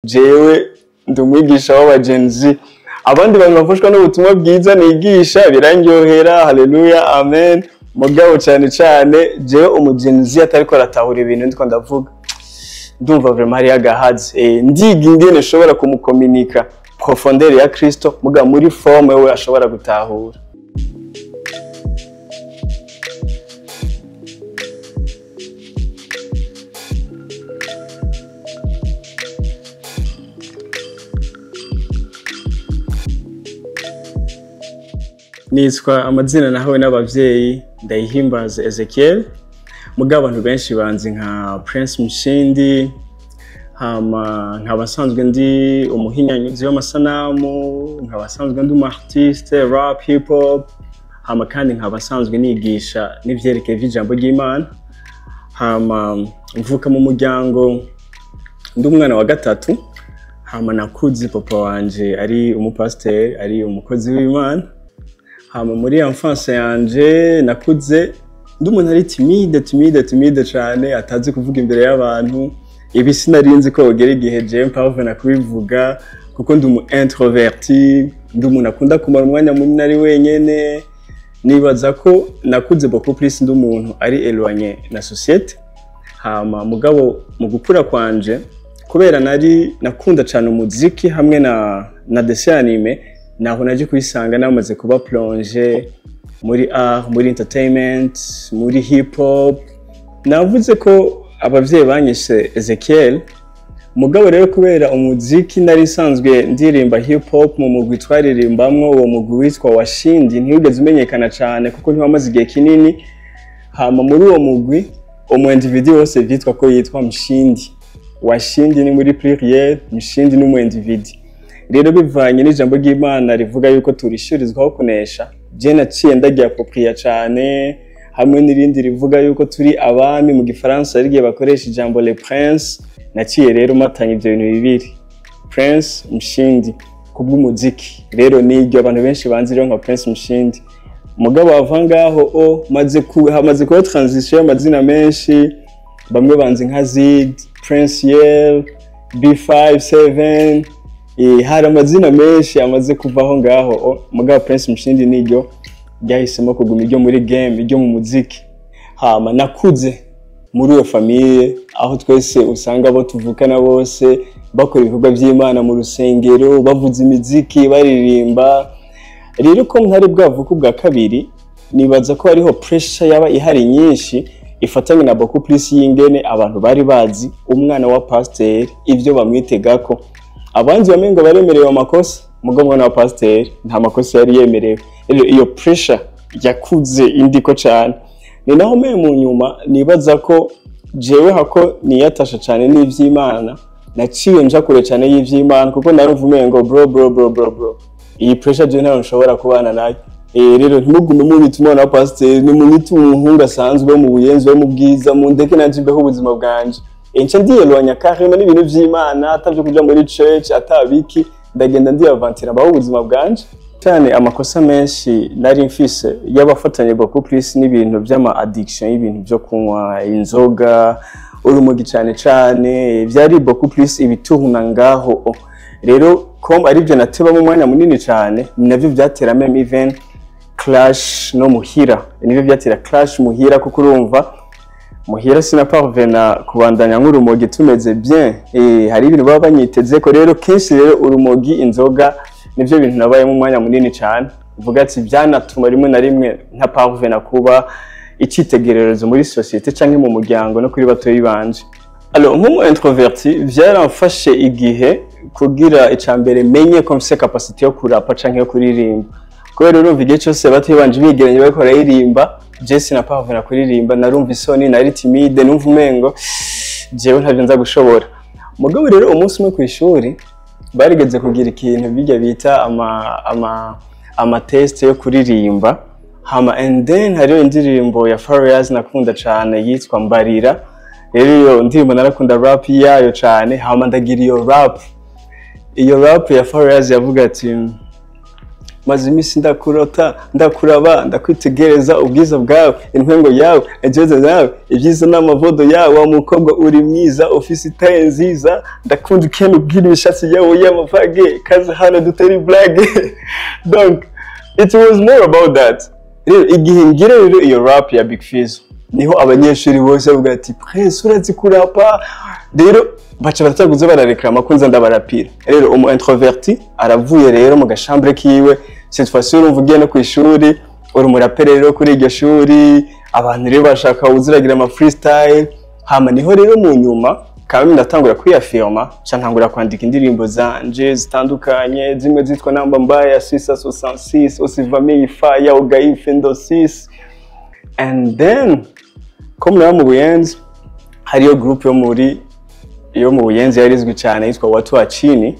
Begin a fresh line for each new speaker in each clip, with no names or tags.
jewe ndi umwigisha w'abagenzi abandi bantu bafashwa n'ubutumwa bwiza nigisha birangyohera haleluya amen mugabo cyane jewe umugenzi atariko aratahura ibintu ndiko ndavuga ndumva vraiment hari agahaze ndiga ingene nshobora kumukomunika profondeur ya Kristo muga muri forme we ashobora gutahura. Nitwa amazina nahawe n'abavyeyi Ndayihimbaza Ezekiel mugabo abantu benshi banzi nka Prince Mushindi nk'abasanzwe ndi umuhinyanyuzi w'amasanamu nk'abasanzwe ndi artiste rap hip hop kandi nk'abasanzwe nigisha n'ivyerekeye vy'ijambo ry'Imana mvuka mu muryango ndi umwana wa gatatu nakuze papa wanje ari umupasiteri ari umukozi w'Imana muri enfance yanje nakuze ndi umuntu ari timide cyane atazi kuvuga imbere y'abantu ibi sinarinzi ko bagera igihe je mpave nakubivuga kuko ndi umu introverti ndi umuntu akunda kumara umwanya munini ari wenyene nibaza ko nakuze beaucoup plus ndi umuntu ari éloigné na société mugabo mu gukura kwanje kubera nakunda cyane umuziki hamwe na dessin animé naho naje kwisanga namaze kuba plonge muri art muri entertainment muri hip hop navuze ko abavyeyi banyise Ezekiel mugabo rero kubera umuziki nari sanzwe ndirimba hip hop mu mugwi twaririmbamwo uwo mugwi witwa Washindi ntiyigeze umenyekana cyane kuko ntiwamaze igihe kinini muri uwo mugwi individu wose vyitwa ko yitwa Mushindi Washindi ni muri pluriel Mushindi ni individu rero bivanye n'ijambo ry'Imana rivuga yuko turishurizwaho kunesha je naciye ndagiapproprier cyane hamwe n'irindi rivuga yuko turi abami mu gifaransa rigiye bakoresha ijambo le prince naciye rero matanye ibyo bintu bibiri Prince Mushindi kubw'umuziki rero niryo abantu benshi banzi rero nka Prince Mushindi mugabo avangaho hamaze kuba transition y'amazina menshi bamwe banzi nka Zid Prince Yel B57 hari amazina menshi amaze kuvaho ngaho mugabo Prince Mushindi niryo ryahisemo kuguma iryo muri game iryo mu muziki nakuze muri iyo famille aho twese usanga abo tuvukana bose bakora ibikorwa by'Imana mu rusengero bavuza imiziki baririmba rero ko ntari bwavuka bwa kabiri nibaza ko hariho pressure yaba ihari nyinshi ifatanye na beaucoup plus y'ingene abantu bari bazi umwana wa pasteur ivyo bamwitegako abanzi bamengo baremerewe amakosa mugabo na pasteur nta makosa yari yemerewe rero iyo pressure yakuze indiko cyane ni naho mu nyuma nibaza ko jewe hako niyatasha cyane n'ivy'Imana naciye nja kure cyane y'ivy'Imana kuko narumva umengo bro iyi pressure je ntaho nshobora kubana nayo rero ntimugume mu bituma na pasteur ni mu mitungu asanzwe mu buyenzi mu bwiza mu ndeke najibeho ubuzima bwanje nca ndiyelwanya karema n'ibintu vy'Imana atavyo kuja muri church atabiki ndagenda ndiyavantira baho ubuzima bwanje cyane amakosa menshi nari mfise yabafatanye beaucoup plus n'ibintu by'ama addiction y'ibintu byo kunywa inzoga urumogi cyane byari beaucoup plus ibituhuna ngaho rero kom ari byo nateba mu mwanya munini cyane navyo byatera meme event clash no muhira nivyo byatera clash muhira kuko urumva muhira sinaparvena kubandanya nk'urumogi tumeze bien hari ibintu baba banyiteze ko rero kenshi rero urumogi inzoga nivyo bintu nabaye mu mwanya munini cyane uvuga ati byanatuma rimwe na rimwe nta parvena kuba icitegererezo muri societe canke mu muryango no kuri batoyi banje alors nk'umu introverti vyaramfashe igihe kugira icambere menye ko mfise capacité yo kurapa canke yo kuririmba kubera urumva igihe cyose batoyi banje bigeranye bariko baririmba je sinapavena kuririmba narumva isoni nari timide numva umengo jewe ntavyo nza gushobora mugabo rero umunsi umwe kw'ishuri barigeze kugira ikintu bijya bita ama test yo kuririmba and then hariyo indirimbo ya Farious nakunda cyane yitwa Mbarira rero iyo ndirimbo narakunda rap yayo cyane ndagira iyo rap ya Farious yavuga ati maze iminsi ndakurota ndakuraba ndakwitegereza ubwiza bwawe intwengo yawe ejeze yawe ibyiza n'amavodo yawe wa mukobwa uri mwiza ufise itaye nziza ndakunda ukene ubwira ibishatsi yawe y'amavage kaze hano dutari blague donc it was more about that rero igihe ngire rero iyo rap ya Big Fizzo niho abanyeshuri bose bavuga ati Prince urazi kurapa rero baca bataguze barareklama ko nza ndabarapira rero umu introverti aravuye rero mu gashambre kiwe cette fois urumva ugiye no kwishuri uri umurapere rero kuri iryo shuri abantu rero bashaka uziragira ama freestyle hama niho rero mu nyuma kandi ndatangura kwiyafirma cyantangura kwandika indirimbo zanje zitandukanye zimwe zitwa namba mbaya 666 osivami fire ugaife ndo 6 and then comme mu Buyenzi hariyo group yo mu Buyenzi yarizwi cyane yitwa watu wa chini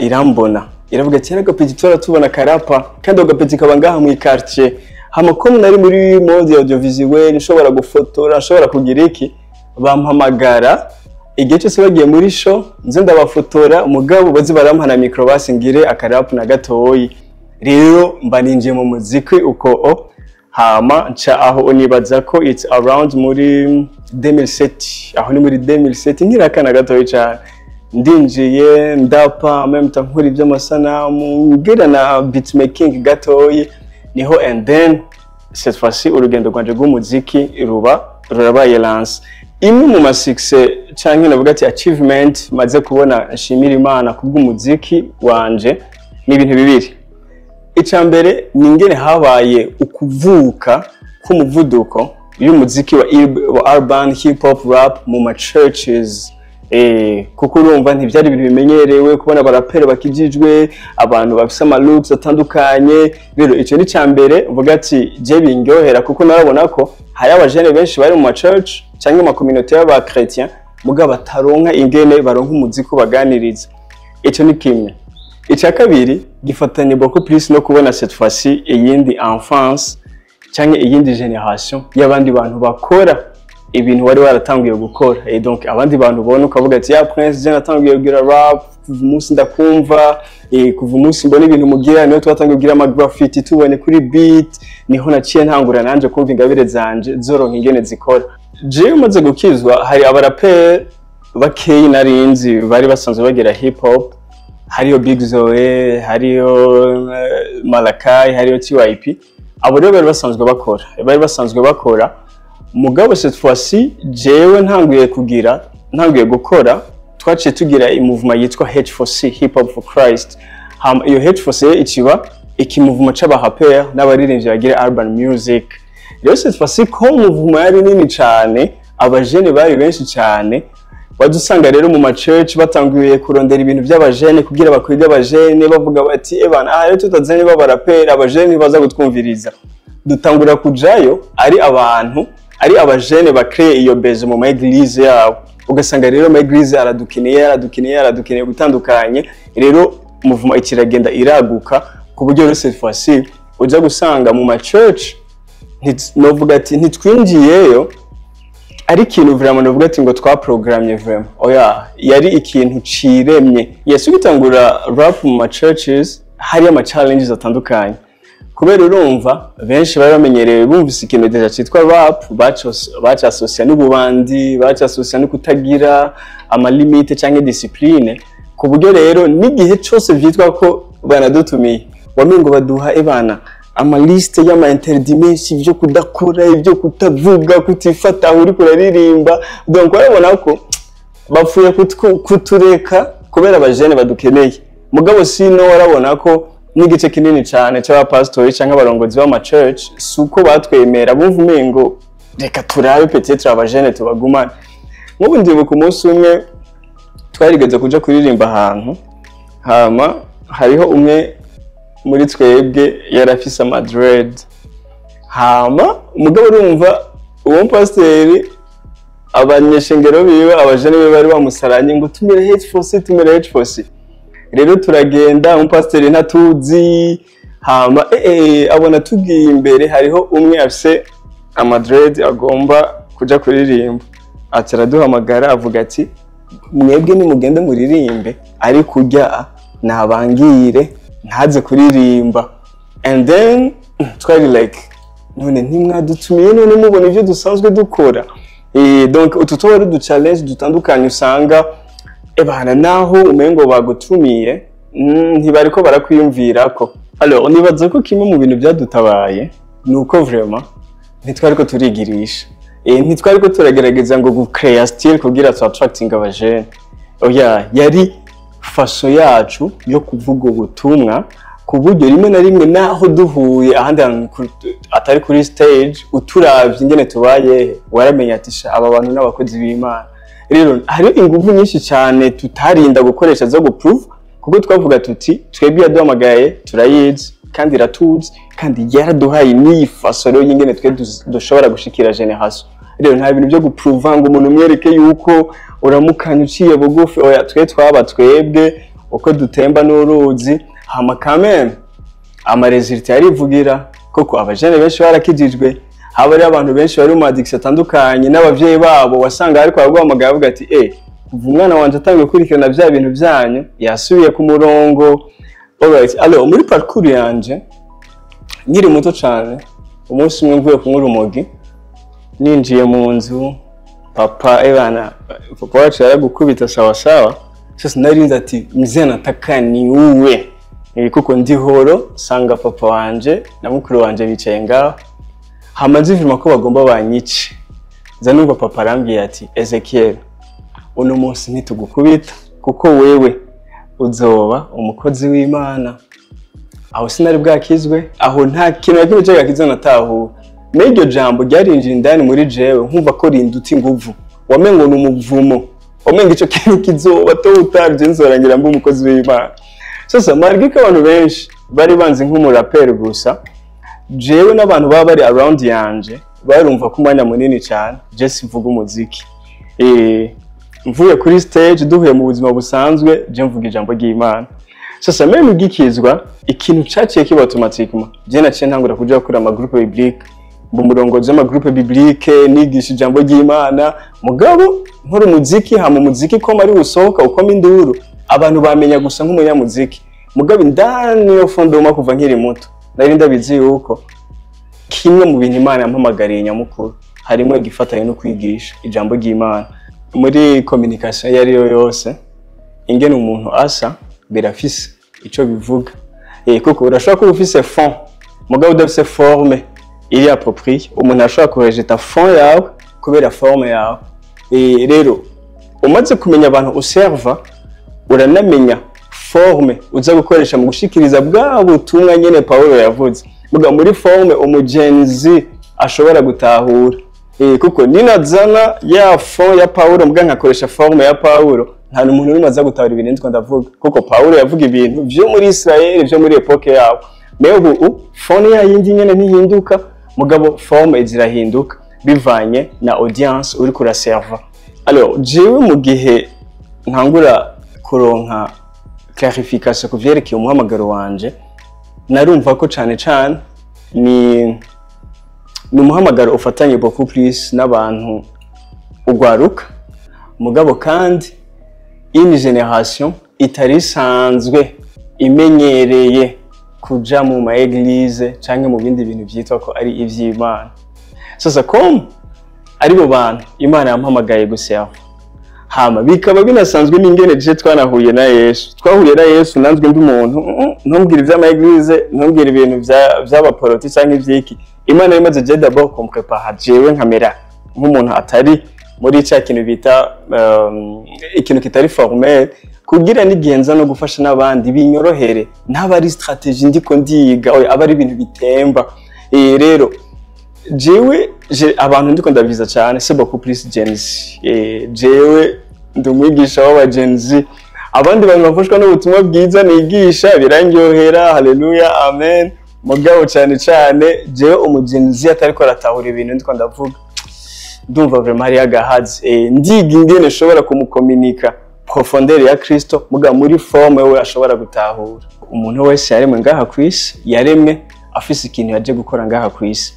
irambona iravuga ati agapeti tora tubona karapa kandi agapeti kabangaha mu quartier hama comme nari muri mode audiovisuel nshobora gufotora nshobora kugira iki bampamagara igihe cyose bagiye muri show nze ndabafotora umugabo bazi barampana micro basingire akarap na gatoyi rero mba ninjiye mu muziki uko hama nca aho unibaza ko it's around muri 2007 aho ni muri 2007 nkirakana gatoyi cyane ndinjiye ndapa même temps nkuri by'amasanamu ngira na beatmaking gatoyi niho and then cette fois-ci urugendo rwanje rw'umuziki rurabaye lance imwe mu masikse cyangwa navuga ati achievement maze kubona nshimira Imana kubw'umuziki wanje ni ibintu bibiri icambere ningene habaye ukuvuka k'umuvuduko y'umuziki wa urban hip hop rap mu ma churches kuko urumva ntibyari ibintu bimenyerewe kubona abaraperi bakijijwe abantu bafise ama looks atandukanye rero icyo ni cyambere uvuga ati je bingyohera kuko narabona ko hari abajene benshi bari mu ma church cyangwa mu community y'aba chrétien muga bataronka ingene baronka umuziki baganiriza icyo ni kimwe icya kabiri gifatanye beaucoup plus no kubona cette fois-ci iyindi enfance cyangwa iyindi generation y'abandi bantu bakora ibintu wari waratangiye gukora donc abandi bantu bona ukavuga ati ya Prince je natangiye kugira rap kuva umunsi ndakumva kuva umunsi mbona ibintu mugira niyo twatangiye kugira ama graffiti tubone kuri beat niho naciye ntangura nanje kumva ingabire zanje zoronka ingene zikora je umaze gukizwa hari abaraperi bakeyi narinzi bari basanzwe bagira hip hop hariyo Big Zoe hariyo Malakai hariyo TYP abo rero bari basanzwe bakora mugabo cette fois-ci jewe ntanguye gukora twaciye tugira movement yitwa H4C Hip Hop for Christ iyo H4C ikiba movement c'abaraperi n'abaririmbyi bagira urban music rero cette fois-ci ko movement yari nini cyane abajene bari benshi cyane badusanga rero mu ma church batanguye kurondera ibintu by'abajene kugira bakwige abajene bavuga bati ebana rero tutazanye babaraperi abajene baza gutwumviriza dutangura kujayo ari abajene bakreye iyo base mu eglise yabo ugasanga rero mu eglise aradukeneye gutandukanye rero movement ikiragenda iraguka ku buryo rero cette fois-ci uja gusanga mu ma church novuga ati ntitwinjiyeyo ari ikintu vraiment novuga ati ngo twaprogramye vraiment oya yari ikintu ciremye yesu gitangura rap mu ma churches hari ama challenges atandukanye kubera urumva benshi bari bamenyerewe bumvise ikintu deja cyitwa rap baca associate n'ububandi baca associate no kutagira ama limite cyangwa discipline ku buryo rero n'igihe cyose vyitwa ko banadutumiye wamengo baduha ebana ama liste y'ama interdimensi byo kudakora ibyo kutavuga kutifata uri kuraririmba donc urabona ko bapfuye kutureka kubera abajene badukeneye mugabo sino warabona ko n'igice kinini cyane cy'abapastori cyangwa abarongozi b'ama church suko batwemera bumva umengo reka turabe peut-être abajene tubagumana nk'ubu ndibuka umunsi umwe twarigeze kuja kuririmba ahantu hama hariho umwe muri twebwe yarafise Madrid hama umugabo urumva uwo pasiteri abanyeshengero biwe abajene be bari bamusaranye ngo tumire H4C rero turagenda umupasiteri ntatuzi hama abona tugiye imbere hariho umwe afise Madrid agomba kuja kuririmba ati araduhamagara avuga ati mwebwe ni mugende muririmbe ari kujya nabangire ntaze kuririmba. And then twari like none ntimwadutumiye none mubona ivyo dusanzwe dukora. Donc utu tuba ari challenge dutandukanye usanga ebana naho umengo bagutumiye ntibariko barakwiyumvirako. Alors nibaza ko kimwe mu bintu byadutabaye nuko vraiment ntitwariko turigirisha. Ntitwariko turagerageza ngo gucreate style kugira to attracting abajene. Oya yari faso yacu yo kuvuga ubutumwa ku buryo rimwe na rimwe naho duhuye ahandi atari kuri stage uturavye ingene tubaye waramenya ati aba bantu n'abakozi b'Imana. Rero hari ingufu nyinshi cyane tutarinda gukoresha zo guprove kuko twavuga tuti twebwe yaduhamagaye turayizi kandi iratuzi kandi yaraduhaye n'ifaso rero ingene twe dushobora gushikira generation. Rero nta bintu byo guprove ngo umuntu mwereke yuko uramukanye uciye bugufi. Oya twe twaba twebwe uko dutemba n'uruzi hama kameme ama resultat yarivugira koko abajene benshi barakijijwe. Haba ari abantu benshi bari mu addiction atandukanye n'abavyeyi babo wasanga ariko aguhamagaye avuga ati kuva umwana wanje atangiye kurikirana bya bintu byanyu yasubiye ku murongo. Alright, alors muri parcours yanje nkiri muto cyane umunsi umwe mvuye kunywa urumogi ninjiye mu nzu papa wacu yaragukubita sawa sawa. Sasa narinze ati mzee nataka ni uwe kuko ndi horo sanga papa wanje na mukuru wanje bicaye ngaho hamaze vima ko bagomba banyice. Zanumva papa arambwiye ati Ezekiel uno munsi nitugukubita kuko wewe uzoba umukozi w'Imana. Aho sinari bwakizwe, aho nta kintu nakimwe cyagakiza natahura. N'iryo jambo ryarinjira indani muri jewe nkumva ko rinduta inguvu. Wamengo n'umuvumo. Wamengo ico kintu kizoba to utarje nzorangira mbu umukozi w'Imana. Sasa margika abantu benshi bari banzi nk'umuraperi gusa. Jewe n'abantu baba bari around yanje barumva ko umwanya munini cyane je sivuga umuziki. Mvuye kuri stage duhuye mu buzima busanzwe je mvuga ijambo ry'Imana. Sasa meme gikizwa ikintu cyaciye kiba automatiquement je naciye ntangura kuja gukora ama groupe biblique mu murongozi w'ama groupe biblique nigisha ijambo ry'Imana mugabo nkora umuziki hama umuziki ko mari usohoka ukoma induru abantu bamenya gusa nk'umunyamuziki mugabo indani yo fondoma kuva nkiri muto nari ndabizi yuko kimwe mu bintu Imana yampamagariye nyamukuru harimo igifatanye no kwigisha ijambo ry'Imana. Muri communication yari yose ingene umuntu asa birafise ico bivuga. Kuko urashobora kuba ufise fond mugabo udafise forme iri appropriée. Umuntu ashobora kurejeta fond yawe kubera forme yawe. Rero umaze kumenya abantu userva uranamenya forme uza gukoresha mu gushikiriza bwa butumwa nyene Paulo yavuze. Muga muri forme umugenzi ashobora gutahura. Kuko ninazana ya fond ya Paulo muga nkakoresha forme ya Paulo nta n'umuntu uri maza gutahura ibintu ndiko ndavuga. Kuko Paulo yavuga ibintu byo muri Israel byo muri epoke yabo. Meho fond ya yindi nyene ntihinduka mugabo forme izirahinduka bivanye na audience uri kuraserva. Alors jewe mu gihe ntangura kuronka clarification ku vyerekeye umuhamagaro wanje narumva ko cyane ni umuhamagaro ufatanye beaucoup plus n'abantu ugwaruka mugabo kandi une génération itari sanzwe imenyereye kuja mu ma église canke mu bindi bintu byitwa ko ari ivy'Imana. Sasa kom ari bo bantu Imana yampamagaye guserva hama bikaba binasanzwe n'ingene je twanahuye na Yesu. Twahuye na Yesu nanzwe ndi umuntu ntumbwira ivy'ama église ntumbwira ibintu by'abaporoti canke ivyiki. Imana imaze je d'abord comprépare jewe nkamera nk'umuntu atari muri cya kintu bita ikintu kitari formel kugira nigenza no gufasha n'abandi binyorohere n'abari strategie ndiko ndiga abari ibintu bitemba. Rero jewe abantu ndiko ndabiza cyane c'est beaucoup plus Gen Z. Jewe ndumwigisha w'aba Gen Z abandi bantu bafashwa n'ubutumwa bwiza nigisha birangyohera. Haleluya amen. Mugabo cyane jewe umugenzi atariko aratahura ibintu ndiko ndavuga ndumva vraiment hari agahazi. Ndiga ingene shobora kumukomunika profondeur ya Kristo muga muri forme we ashobora gutahura. Umuntu wese yaremwe ngaha kwisi yaremwe afise ikintu yaje gukora ngaha kwisi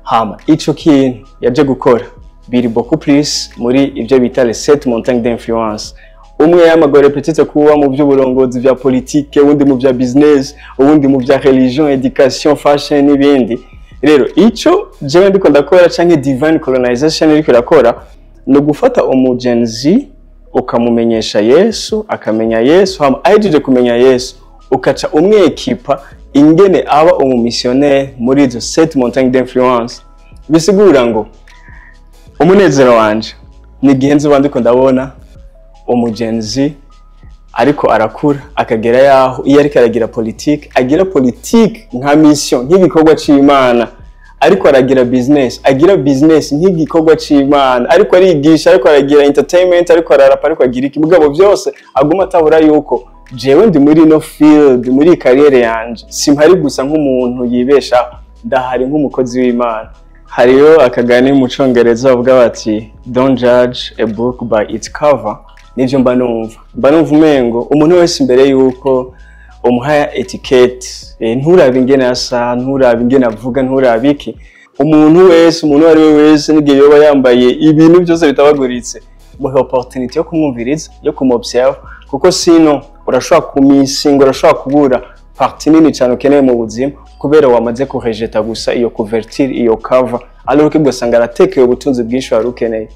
hama ico kintu yaje gukora biri beaucoup plus muri ibyo bita les 7 montagnes d'influence. umwe yamagore petite kuba mu by'uburongozi vya politique, uwundi mu vya business, uwundi mu vya religion, education, fashion n'ibindi. Rero ico jewe ndiko ndakora canke divine colonization iriko irakora no gufata umugenzi ukamumenyesha Yesu, akamenya Yesu, hama ahejeje kumenya Yesu ukaca umwekipa ingene aba umumissionnaire muri izo 7 montagnes d'influence. Bisigura ngo umunezero wanje ni gihe nzoba ndiko ndabona umugenzi ariko arakura akagera yaho iyo ariko aragira politique, agira politique nka mission nk'igikorwa c'Imana, ariko aragira business, agira business nk'igikorwa c'Imana, ariko arigisha, ariko aragira entertainment, ariko ararapa, ariko agira iki mugabo byose aguma atabura yuko jewe ndi muri no field, muri kariyere yanje simpari gusa nk'umuntu yibesha, ndahari nk'umukozi w'Imana. Hariyo akagani mu Congereza bavuga bati don't judge a book by its cover. Nivyo mba numva umengo umuntu wese imbere yuko umuhaya etiquette, nturabe ingene asa, nturabe ingene avuga, nturabe iki, umuntu ari we wese n'igihe yoba yambaye ibintu byose bitabaguritse, muhe opportunity yo kumwumviriza, yo kumobserve, kuko sino urashobora kumisinga, urashobora kubura partie nini cyane ukeneye mu buzima kubera wamaze kurejeta gusa iyo couverture, iyo cover, alors que ugasanga aratekeye ubutunzi bwinshi wari ukeneye.